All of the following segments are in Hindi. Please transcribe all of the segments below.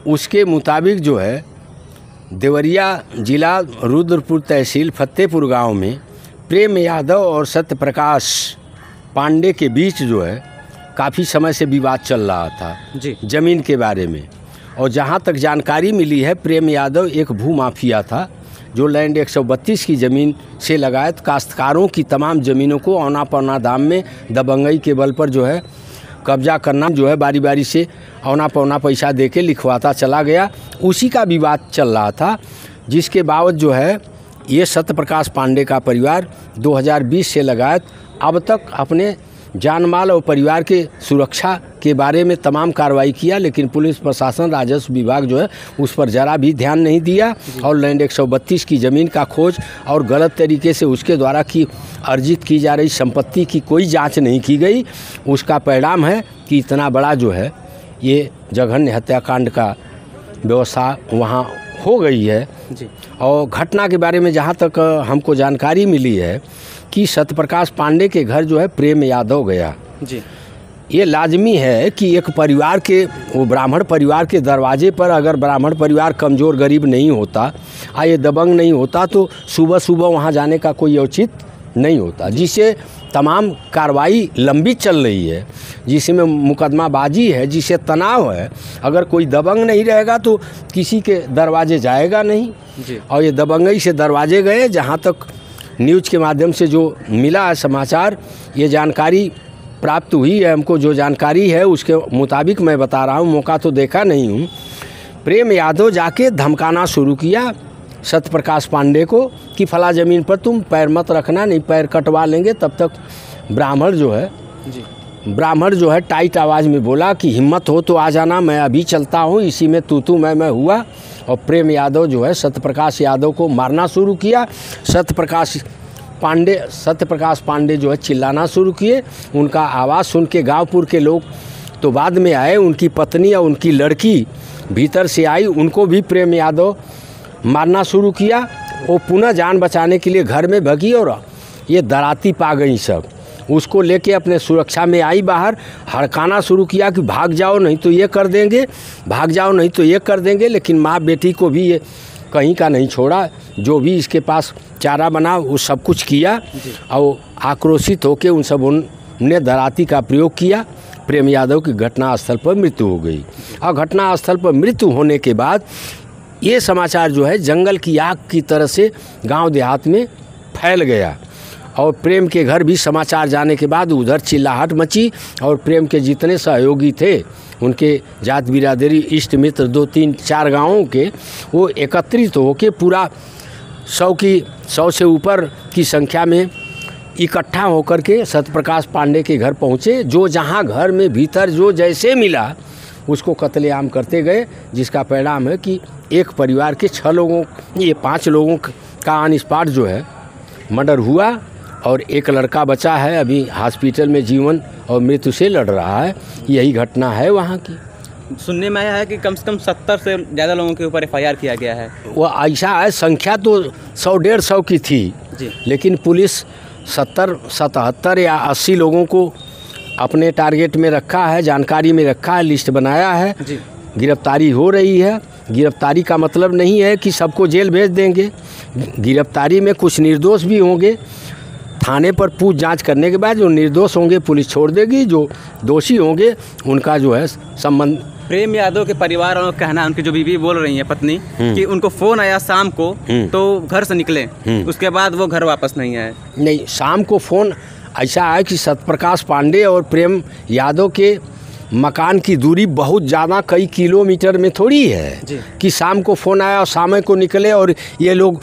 उसके मुताबिक जो है देवरिया जिला रुद्रपुर तहसील फतेहपुर गांव में प्रेम यादव और सत्य प्रकाश पांडे के बीच जो है काफ़ी समय से विवाद चल रहा था जी ज़मीन के बारे में। और जहां तक जानकारी मिली है, प्रेम यादव एक भूमाफिया था जो लैंड 132 की ज़मीन से लगायत काश्तकारों की तमाम ज़मीनों को औना पौना दाम में दबंगई के बल पर जो है कब्जा करना जो है बारी बारी से औना पौना पैसा देके लिखवाता चला गया। उसी का विवाद चल रहा था, जिसके बावजूद जो है ये सत्य प्रकाश पांडे का परिवार 2020 से लगायत अब तक अपने जान माल और परिवार के सुरक्षा के बारे में तमाम कार्रवाई किया, लेकिन पुलिस प्रशासन राजस्व विभाग जो है उस पर ज़रा भी ध्यान नहीं दिया और लैंड 132 की ज़मीन का खोज और गलत तरीके से उसके द्वारा की अर्जित की जा रही संपत्ति की कोई जांच नहीं की गई। उसका परिणाम है कि इतना बड़ा जो है ये जघन्य हत्याकांड का व्यवस्था वहाँ हो गई है जी। और घटना के बारे में जहाँ तक हमको जानकारी मिली है कि सत्य प्रकाश पांडे के घर जो है प्रेम यादव गया जी। ये लाजमी है कि एक परिवार के, वो ब्राह्मण परिवार के दरवाजे पर अगर ब्राह्मण परिवार कमज़ोर गरीब नहीं होता, ये दबंग नहीं होता, तो सुबह सुबह वहाँ जाने का कोई औचित नहीं होता, जिससे तमाम कार्रवाई लंबी चल रही है, जिसमें मुकदमाबाजी है, जिससे तनाव है। अगर कोई दबंग नहीं रहेगा तो किसी के दरवाजे जाएगा नहीं जी। और ये दबंगई से दरवाजे गए। जहाँ तक न्यूज़ के माध्यम से जो मिला है समाचार, ये जानकारी प्राप्त हुई है हमको, जो जानकारी है उसके मुताबिक मैं बता रहा हूँ, मौका तो देखा नहीं हूँ। प्रेम यादव जाके धमकाना शुरू किया सत्य प्रकाश पांडे को कि फला ज़मीन पर तुम पैर मत रखना, नहीं पैर कटवा लेंगे। तब तक ब्राह्मण जो है टाइट आवाज़ में बोला कि हिम्मत हो तो आ जाना, मैं अभी चलता हूँ। इसी में तू मैं हुआ और प्रेम यादव जो है सत्य प्रकाश यादव को मारना शुरू किया। सत्य प्रकाश पांडे जो है चिल्लाना शुरू किए। उनका आवाज़ सुन के गाँवपुर के लोग तो बाद में आए, उनकी पत्नी और उनकी लड़की भीतर से आई, उनको भी प्रेम यादव मारना शुरू किया। वो पुनः जान बचाने के लिए घर में भगी और ये दराती पा गई सब। उसको लेके अपने सुरक्षा में आई बाहर, हड़काना शुरू किया कि भाग जाओ नहीं तो ये कर देंगे, भाग जाओ नहीं तो ये कर देंगे। लेकिन माँ बेटी को भी ये कहीं का नहीं छोड़ा, जो भी इसके पास चारा बना वो सब कुछ किया और आक्रोशित होकर उन सब ने दराती का प्रयोग किया। प्रेम यादव की घटनास्थल पर मृत्यु हो गई और घटनास्थल पर मृत्यु होने के बाद ये समाचार जो है जंगल की आग की तरह से गांव देहात में फैल गया और प्रेम के घर भी समाचार जाने के बाद उधर चिल्लाहट मची और प्रेम के जितने सहयोगी थे, उनके जात बिरादरी इष्ट मित्र 2-3-4 गाँवों के, वो एकत्रित होकर पूरा 100 से ऊपर की संख्या में इकट्ठा होकर के सत्य प्रकाश पांडे के घर पहुँचे। जो जहाँ घर में भीतर जो जैसे मिला उसको कत्लेआम करते गए, जिसका परिणाम है कि एक परिवार के 5 लोगों का ऑन स्पॉट जो है मर्डर हुआ और एक लड़का बचा है, अभी हॉस्पिटल में जीवन और मृत्यु से लड़ रहा है। यही घटना है वहाँ की। सुनने में आया है कि कम से कम 70 से ज़्यादा लोगों के ऊपर FIR किया गया है। वो ऐसा है, संख्या तो 100-150 की थी जी, लेकिन पुलिस 70, 77 या 80 लोगों को अपने टारगेट में रखा है, जानकारी में रखा है, लिस्ट बनाया है जी। गिरफ्तारी हो रही है। गिरफ्तारी का मतलब नहीं है कि सबको जेल भेज देंगे, गिरफ्तारी में कुछ निर्दोष भी होंगे। थाने पर पूछ जांच करने के बाद जो निर्दोष होंगे पुलिस छोड़ देगी, जो दोषी होंगे उनका जो है संबंध। प्रेम यादव के परिवार और कहना, उनकी जो बीवी बोल रही है पत्नी, कि उनको फ़ोन आया शाम को तो घर से निकले, उसके बाद वो घर वापस नहीं आए। नहीं, शाम को फ़ोन ऐसा है कि सत्य प्रकाश पांडे और प्रेम यादव के मकान की दूरी बहुत ज़्यादा कई किलोमीटर में थोड़ी है कि शाम को फ़ोन आया और शाम को निकले। और ये लोग,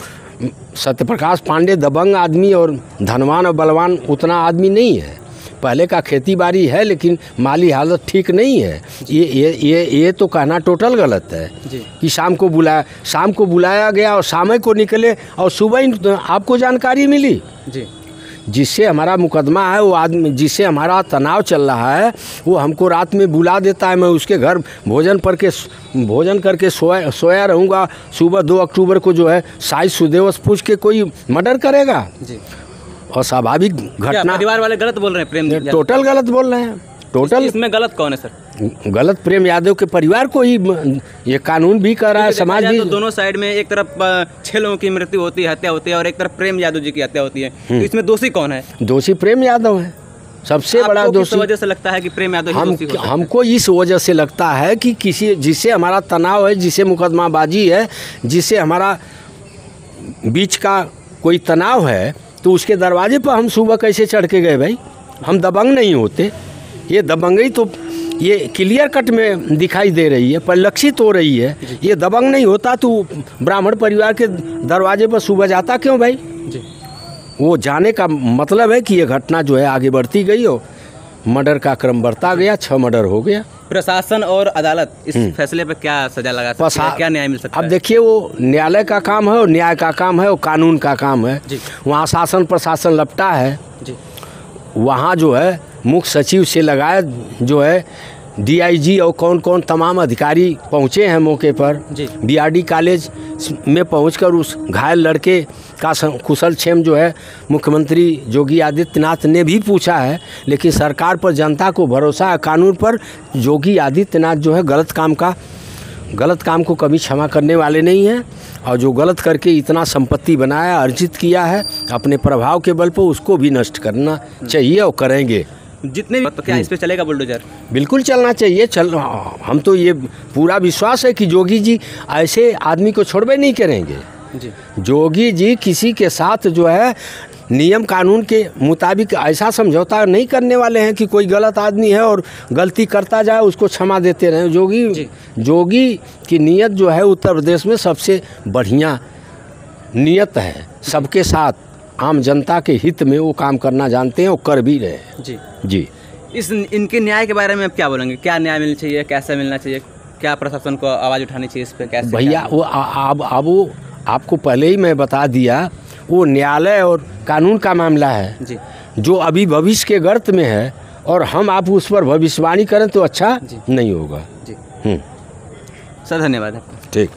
सत्य प्रकाश पांडे दबंग आदमी और धनवान और बलवान उतना आदमी नहीं है। पहले का खेती बाड़ी है लेकिन माली हालत ठीक नहीं है। ये तो कहना टोटल गलत है कि शाम को बुलाया गया और शाम को निकले और सुबह आपको जानकारी मिली जी। जिससे हमारा मुकदमा है, वो आदमी जिससे हमारा तनाव चल रहा है, वो हमको रात में बुला देता है। मैं उसके घर भोजन करके सोया रहूँगा। सुबह 2 अक्टूबर को जो है साइज सुदेवस पूछ के कोई मर्डर करेगा जी। और स्वाभाविक घटना। परिवार वाले गलत बोल रहे हैं, प्रेम टोटल गलत बोल रहे हैं। टोटल इसमें गलत कौन है सर? गलत प्रेम यादव के परिवार को ही ये कानून भी कर रहा है, समाज भी। तो दोनों साइड में एक तरफ 6 लोगों की मृत्यु होती है, हत्या होती है, और एक तरफ प्रेम यादव जी की हत्या होती है। तो इसमें दोषी कौन है? दोषी प्रेम यादव है, सबसे बड़ा दोषी। किस वजह से लगता है कि प्रेम यादव ही दोषी हो सकता है? हमको इस वजह से लगता है कि किसी जिससे हमारा तनाव है, जिससे मुकदमाबाजी है, जिससे हमारा बीच का कोई तनाव है, तो उसके दरवाजे पर हम सुबह कैसे चढ़ के गए भाई? हम दबंग नहीं होते। ये दबंगई तो ये क्लियर कट में दिखाई दे रही है, परिलक्षित हो रही है। ये दबंग नहीं होता तो ब्राह्मण परिवार के दरवाजे पर सुबह जाता क्यों भाई? जी। वो जाने का मतलब है कि ये घटना जो है आगे बढ़ती गई और मर्डर का क्रम बढ़ता गया, 6 मर्डर हो गया। प्रशासन और अदालत इस फैसले पर क्या सजा लगा सकती है, क्या न्याय मिल सकता है? अब देखिए, वो न्यायालय का काम है और न्याय का काम है और कानून का काम है। वहाँ शासन प्रशासन लपटा है जी। वहाँ जो है मुख्य सचिव से लगाए जो है DIG और कौन कौन तमाम अधिकारी पहुँचे हैं मौके पर। BRD कॉलेज में पहुंचकर उस घायल लड़के का कुशल क्षेम जो है मुख्यमंत्री योगी आदित्यनाथ ने भी पूछा है। लेकिन सरकार पर, जनता को भरोसा है, कानून पर। योगी आदित्यनाथ जो है गलत काम को कभी क्षमा करने वाले नहीं हैं, और जो गलत करके इतना संपत्ति बनाया, अर्जित किया है अपने प्रभाव के बल पर, उसको भी नष्ट करना चाहिए और करेंगे। जितने भी तो क्या इस पे चलेगा बुलडोजर? बिल्कुल चलना चाहिए। हम तो ये पूरा विश्वास है कि योगी जी ऐसे आदमी को छोड़बे नहीं करेंगे जी। योगी जी किसी के साथ जो है नियम कानून के मुताबिक ऐसा समझौता नहीं करने वाले हैं कि कोई गलत आदमी है और गलती करता जाए उसको क्षमा देते रहें। योगी की नीयत जो है उत्तर प्रदेश में सबसे बढ़िया नीयत है। सबके साथ आम जनता के हित में वो काम करना जानते हैं और कर भी रहे हैं। जी। इनके न्याय के बारे में आप क्या बोलेंगे? क्या न्याय मिलना चाहिए, कैसे मिलना चाहिए, क्या प्रशासन को आवाज़ उठानी चाहिए इस पर, कैसे? भैया वो अब वो आपको पहले ही मैं बता दिया, वो न्यायालय और कानून का मामला है जी, जो अभी भविष्य के गर्त में है, और हम आप उस पर भविष्यवाणी करें तो अच्छा नहीं होगा जी। सर धन्यवाद। ठीक।